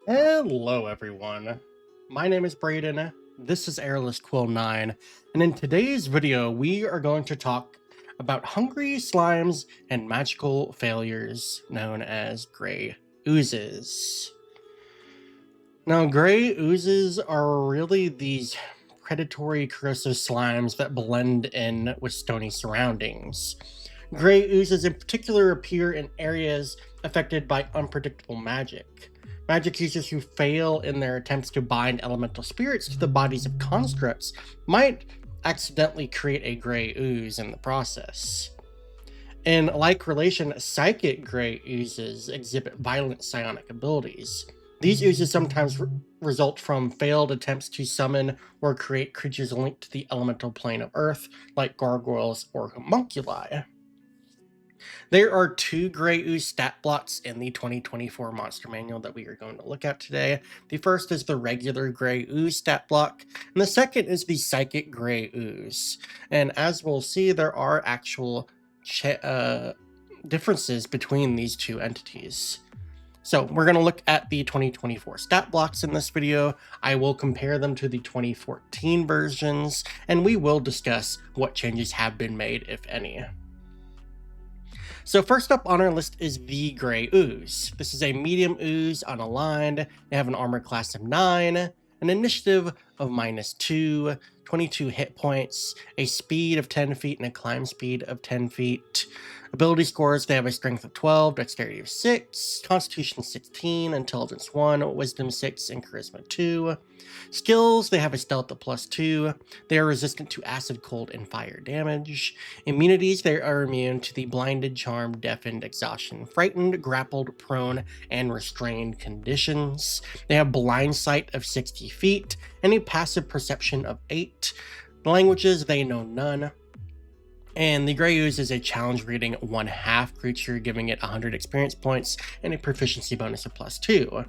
Hello, everyone. My name is Brayden. This is Airless Quill 9, and in today's video, we are going to talk about hungry slimes and magical failures known as Gray Oozes. Now, Gray Oozes are really these predatory, corrosive slimes that blend in with stony surroundings. Gray Oozes in particular appear in areas affected by unpredictable magic. Magic users who fail in their attempts to bind elemental spirits to the bodies of constructs might accidentally create a Gray Ooze in the process. In like relation, psychic Gray Oozes exhibit violent psionic abilities. These oozes sometimes result from failed attempts to summon or create creatures linked to the elemental plane of Earth, like gargoyles or homunculi. There are two Gray Ooze stat blocks in the 2024 Monster Manual that we are going to look at today. The first is the regular Gray Ooze stat block, and the second is the Psychic Gray Ooze. And as we'll see, there are actual differences between these two entities. So we're going to look at the 2024 stat blocks in this video. I will compare them to the 2014 versions, and we will discuss what changes have been made, if any. So first up on our list is the Gray Ooze. This is a medium ooze unaligned. They have an armor class of 9, an initiative of -2, 22 hit points, a speed of 10 feet, and a climb speed of 10 feet. Ability scores, they have a strength of 12, dexterity of 6, constitution 16, intelligence 1, wisdom 6, and charisma 2. Skills, they have a stealth of +2. They are resistant to acid, cold, and fire damage. Immunities, they are immune to the blinded, charmed, deafened, exhaustion, frightened, grappled, prone, and restrained conditions. They have blind sight of 60 feet and a passive perception of 8. Languages, they know none. And the Gray Ooze is a challenge rating 1/2 creature, giving it 100 experience points and a proficiency bonus of +2.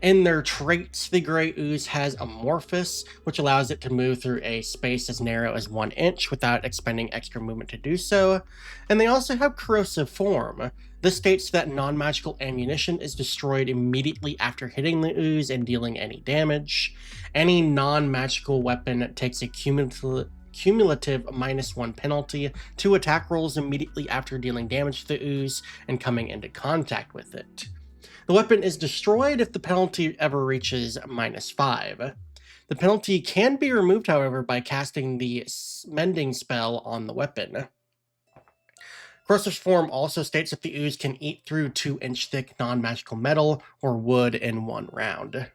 In their traits, the Gray Ooze has Amorphous, which allows it to move through a space as narrow as 1 inch without expending extra movement to do so. And they also have Corrosive Form. This states that non-magical ammunition is destroyed immediately after hitting the ooze and dealing any damage. Any non-magical weapon takes a cumulative -1 penalty to attack rolls immediately after dealing damage to the ooze and coming into contact with it. The weapon is destroyed if the penalty ever reaches -5. The penalty can be removed, however, by casting the mending spell on the weapon. Corrosive Form also states that the ooze can eat through 2-inch thick non-magical metal or wood in 1 round.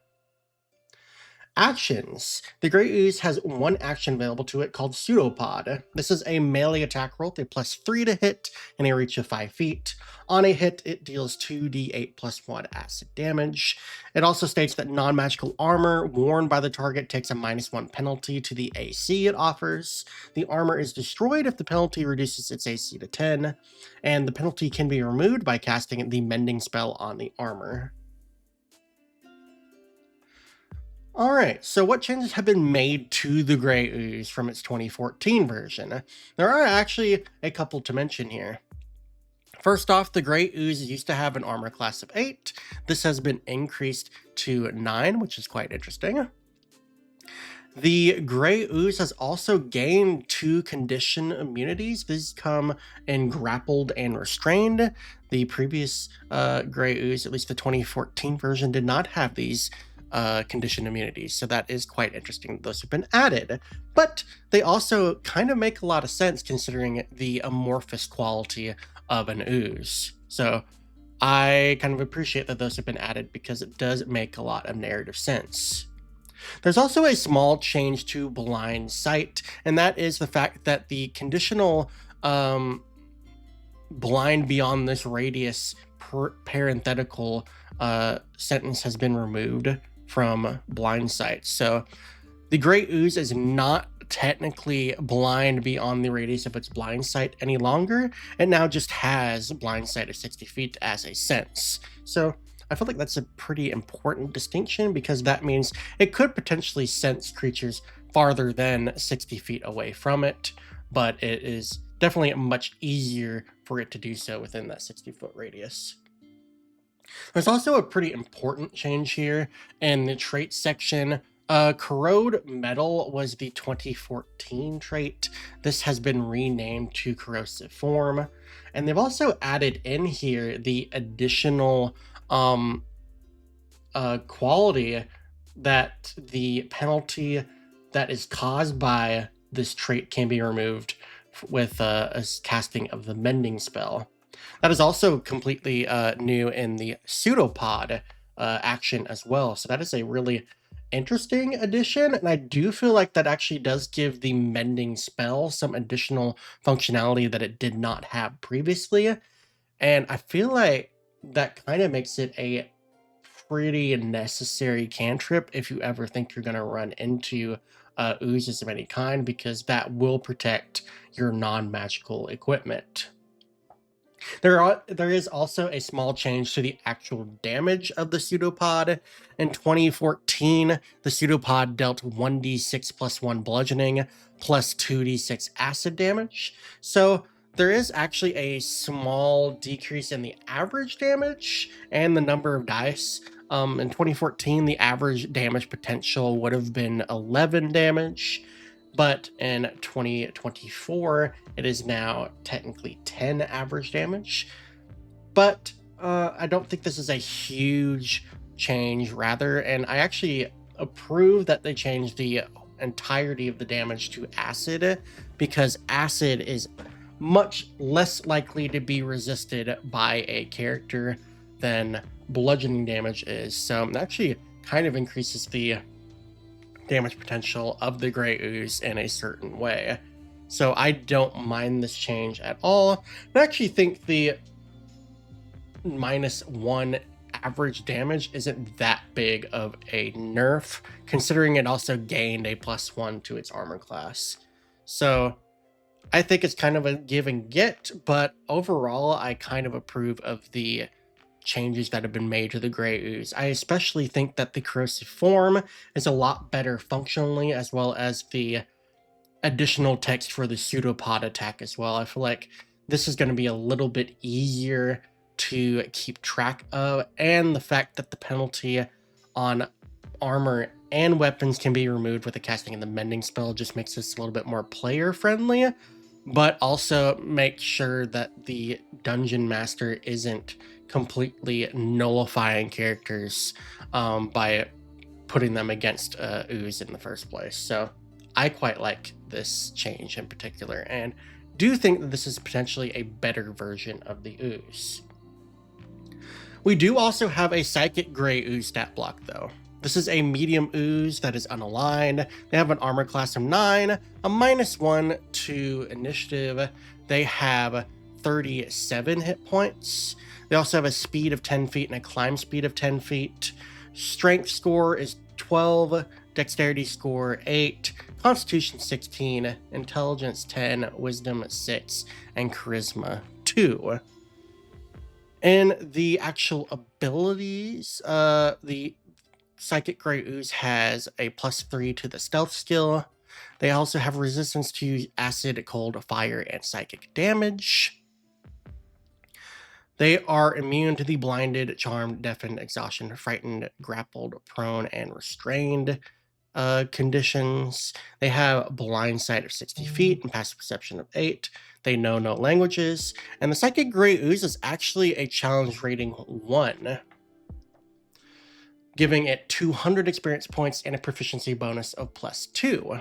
Actions. The Gray Ooze has 1 action available to it called Pseudopod. This is a melee attack roll with a +3 to hit and a reach of 5 feet. On a hit, it deals 2d8 +1 acid damage. It also states that non-magical armor worn by the target takes a -1 penalty to the AC it offers. The armor is destroyed if the penalty reduces its AC to 10, and the penalty can be removed by casting the mending spell on the armor. Alright, so what changes have been made to the Gray Ooze from its 2014 version? There are actually a couple to mention here. First off, the Gray Ooze used to have an armor class of 8. This has been increased to 9, which is quite interesting. The Gray Ooze has also gained 2 condition immunities. These come in grappled and restrained. The previous Gray Ooze, at least the 2014 version, did not have these condition immunities, so that is quite interesting that those have been added. But they also kind of make a lot of sense considering the amorphous quality of an ooze. So I kind of appreciate that those have been added because it does make a lot of narrative sense. There's also a small change to blind sight, and that is the fact that the conditional blind beyond this radius parenthetical sentence has been removed from blind sight. So the Gray Ooze is not technically blind beyond the radius of its blind sight any longer. It now just has blind sight of 60 feet as a sense. So I feel like that's a pretty important distinction because that means it could potentially sense creatures farther than 60 feet away from it, but it is definitely much easier for it to do so within that 60-foot radius. There's also a pretty important change here in the trait section. Corrode Metal was the 2014 trait. This has been renamed to Corrosive Form. And they've also added in here the additional quality that the penalty that is caused by this trait can be removed with a casting of the Mending spell. That is also completely new in the pseudopod action as well. So that is a really interesting addition. And I do feel like that actually does give the Mending spell some additional functionality that it did not have previously. And I feel like that kind of makes it a pretty necessary cantrip if you ever think you're going to run into oozes of any kind, because that will protect your non-magical equipment. There is also a small change to the actual damage of the pseudopod. In 2014, the pseudopod dealt 1d6 plus 1 bludgeoning plus 2d6 acid damage. So there is actually a small decrease in the average damage and the number of dice. In 2014, the average damage potential would have been 11 damage. But in 2024, it is now technically 10 average damage. But I don't think this is a huge change, rather. And I actually approve that they changed the entirety of the damage to acid, because acid is much less likely to be resisted by a character than bludgeoning damage is. So it actually kind of increases the damage potential of the Gray Ooze in a certain way. So I don't mind this change at all. I actually think the -1 average damage isn't that big of a nerf, considering it also gained a +1 to its armor class. So I think it's kind of a give and get, but overall I kind of approve of the changes that have been made to the Gray Ooze. I especially think that the Corrosive Form is a lot better functionally, as well as the additional text for the pseudopod attack as well. I feel like this is going to be a little bit easier to keep track of, and the fact that the penalty on armor and weapons can be removed with the casting of the Mending spell just makes this a little bit more player friendly, but also make sure that the Dungeon Master isn't completely nullifying characters by putting them against Ooze in the first place. So I quite like this change in particular, and do think that this is potentially a better version of the Ooze. We do also have a Psychic Gray Ooze stat block, though. This is a medium ooze that is unaligned. They have an armor class of 9, a -1 to initiative. They have 37 hit points. They also have a speed of 10 feet and a climb speed of 10 feet. Strength score is 12, dexterity score 8, constitution 16, intelligence 10, wisdom 6, and charisma 2. And the actual abilities, the Psychic Gray Ooze has a +3 to the stealth skill. They also have resistance to acid, cold, fire, and psychic damage. They are immune to the blinded, charmed, deafened, exhaustion, frightened, grappled, prone, and restrained conditions. They have blind sight of 60 feet and passive perception of 8. They know no languages. And the Psychic Gray Ooze is actually a challenge rating 1, giving it 200 experience points and a proficiency bonus of +2.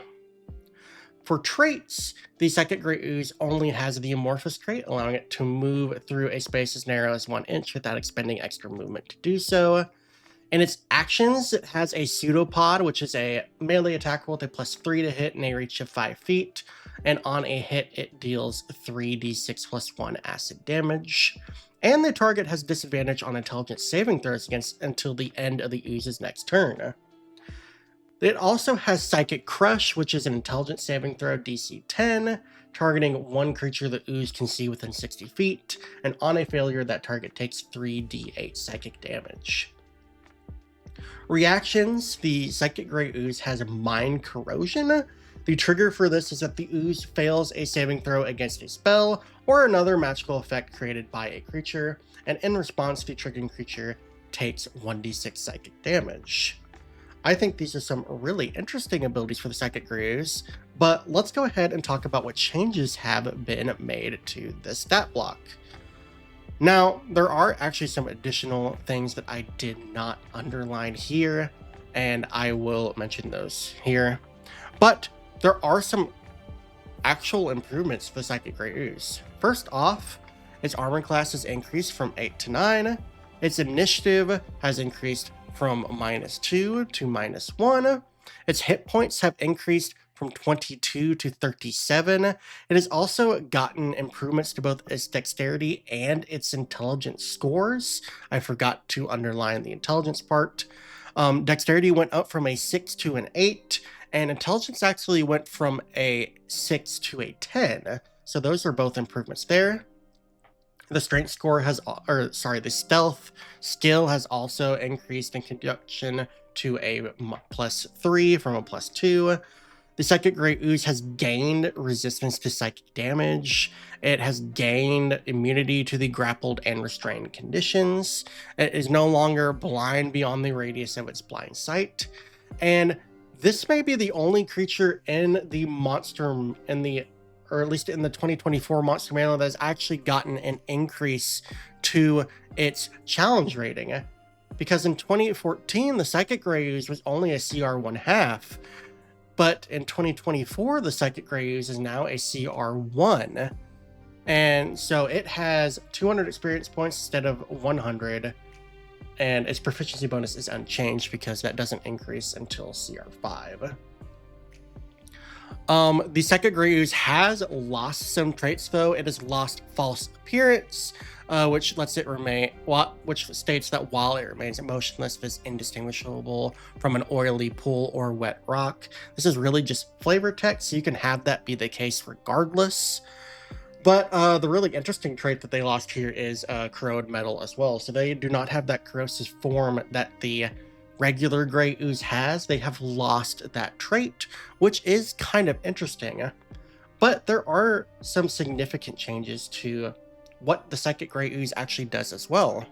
For traits, the Psychic Gray Ooze only has the Amorphous trait, allowing it to move through a space as narrow as 1 inch without expending extra movement to do so. In its actions, it has a Pseudopod, which is a melee attack with a +3 to hit and a reach of 5 feet. And on a hit, it deals 3d6 + 1 acid damage. And the target has disadvantage on intelligence saving throws against until the end of the ooze's next turn. It also has Psychic Crush, which is an intelligence saving throw DC 10, targeting one creature the ooze can see within 60 feet, and on a failure, that target takes 3d8 psychic damage. Reactions: the Psychic Gray Ooze has Mind Corrosion. The trigger for this is that the ooze fails a saving throw against a spell or another magical effect created by a creature, and in response, the triggering creature takes 1d6 psychic damage. I think these are some really interesting abilities for the Psychic Gray Ooze, but let's go ahead and talk about what changes have been made to this stat block. Now, there are actually some additional things that I did not underline here, and I will mention those here. But there are some actual improvements to the Psychic Gray Ooze. First off, its armor class has increased from 8 to 9. Its initiative has increased from -2 to -1. Its hit points have increased from 22 to 37. It has also gotten improvements to both its dexterity and its intelligence scores. I forgot to underline the intelligence part. Dexterity went up from a 6 to an 8, and intelligence actually went from a 6 to a 10. So those are both improvements there. The strength score the stealth skill has also increased in conjunction to a +3 from a +2. The Psychic Gray Ooze has gained resistance to psychic damage. It has gained immunity to the grappled and restrained conditions. It is no longer blind beyond the radius of its blind sight. And this may be the only creature in the or at least in the 2024 Monster Manual, that has actually gotten an increase to its challenge rating. Because in 2014, the Psychic Gray Ooze was only a CR 1/2, but in 2024, the Psychic Gray Ooze is now a CR 1. And so it has 200 experience points instead of 100, and its proficiency bonus is unchanged because that doesn't increase until CR 5. The Psychic Gray Ooze has lost some traits though. It has lost false appearance, which lets it remain, which states that while it remains motionless, it is indistinguishable from an oily pool or wet rock. This is really just flavor text, so you can have that be the case regardless. But the really interesting trait that they lost here is corrode metal as well. So they do not have that corrosive form that the regular Gray Ooze has. They have lost that trait, which is kind of interesting. But there are some significant changes to what the Psychic Gray Ooze actually does as well.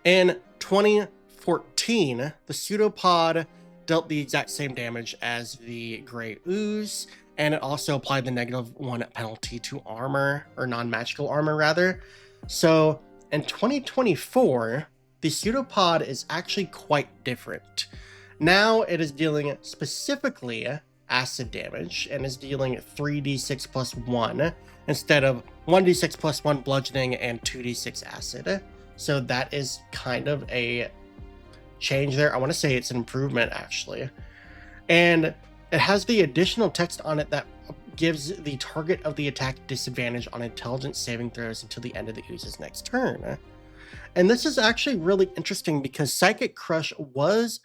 In 2014, the pseudopod dealt the exact same damage as the Gray Ooze, and it also applied the -1 penalty to armor, or non-magical armor rather. So in 2024, the pseudopod is actually quite different. Now it is dealing specifically acid damage and is dealing 3d6 plus 1 instead of 1d6 plus 1 bludgeoning and 2d6 acid. So that is kind of a change there. I want to say it's an improvement actually. And it has the additional text on it that gives the target of the attack disadvantage on intelligence saving throws until the end of the ooze's next turn. And this is actually really interesting because Psychic Crush was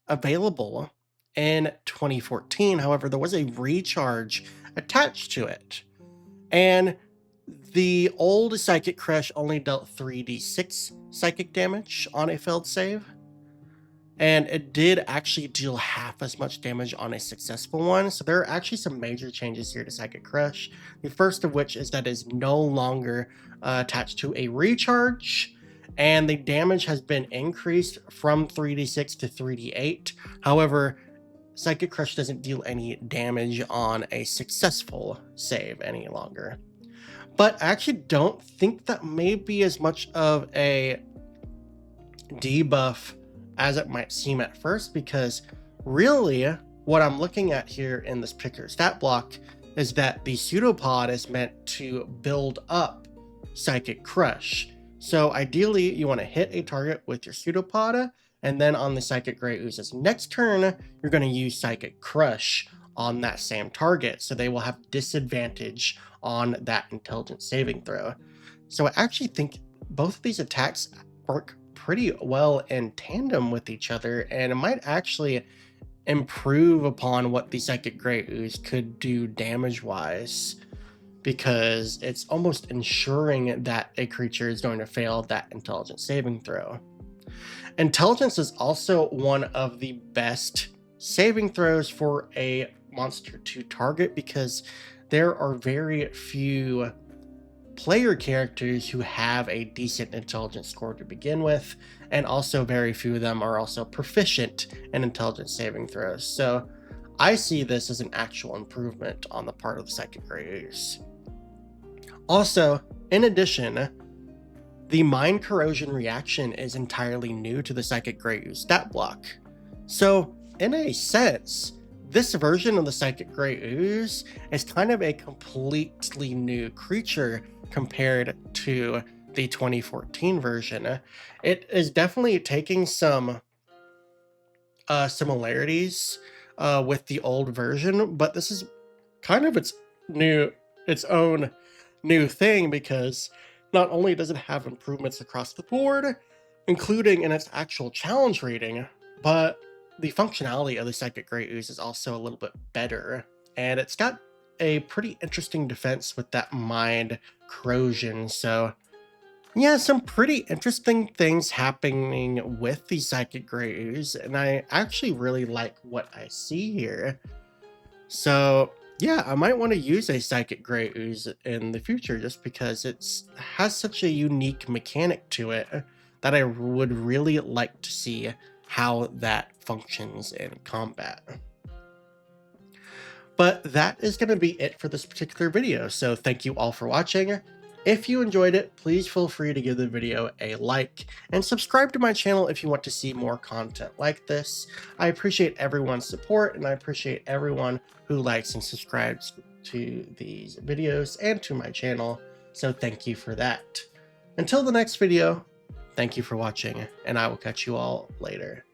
available in 2014. However, there was a recharge attached to it. And the old Psychic Crush only dealt 3d6 psychic damage on a failed save. And it did actually deal half as much damage on a successful one. So there are actually some major changes here to Psychic Crush. The first of which is that it is no longer attached to a recharge, and the damage has been increased from 3d6 to 3d8. However, Psychic Crush doesn't deal any damage on a successful save any longer. But I actually don't think that may be as much of a debuff as it might seem at first, because really what I'm looking at here in this particular stat block is that the pseudopod is meant to build up Psychic Crush. So ideally you want to hit a target with your pseudopod, and then on the Psychic Gray Ooze's next turn, you're going to use Psychic Crush on that same target. So they will have disadvantage on that intelligence saving throw. So I actually think both of these attacks work pretty well in tandem with each other, and it might actually improve upon what the Psychic Gray Ooze could do damage wise, because it's almost ensuring that a creature is going to fail that intelligence saving throw. Intelligence is also one of the best saving throws for a monster to target because there are very few player characters who have a decent intelligence score to begin with, and also very few of them are also proficient in intelligence saving throws. So I see this as an actual improvement on the part of the Psychic Gray Ooze. Also, in addition, the Mind Corrosion reaction is entirely new to the Psychic Gray Ooze stat block. So, in a sense, this version of the Psychic Gray Ooze is kind of a completely new creature compared to the 2014 version. It is definitely taking some similarities with the old version, but this is kind of its own new thing, because not only does it have improvements across the board, including in its actual challenge rating, but the functionality of the Psychic Gray Ooze is also a little bit better, and it's got a pretty interesting defense with that mind corrosion. So yeah, some pretty interesting things happening with the Psychic Gray Ooze, and I actually really like what I see here. So yeah, I might want to use a Psychic Gray Ooze in the future just because it has such a unique mechanic to it that I would really like to see how that functions in combat. But that is going to be it for this particular video, so thank you all for watching. If you enjoyed it, please feel free to give the video a like and subscribe to my channel if you want to see more content like this. I appreciate everyone's support, and I appreciate everyone who likes and subscribes to these videos and to my channel, so thank you for that. Until the next video, thank you for watching, and I will catch you all later.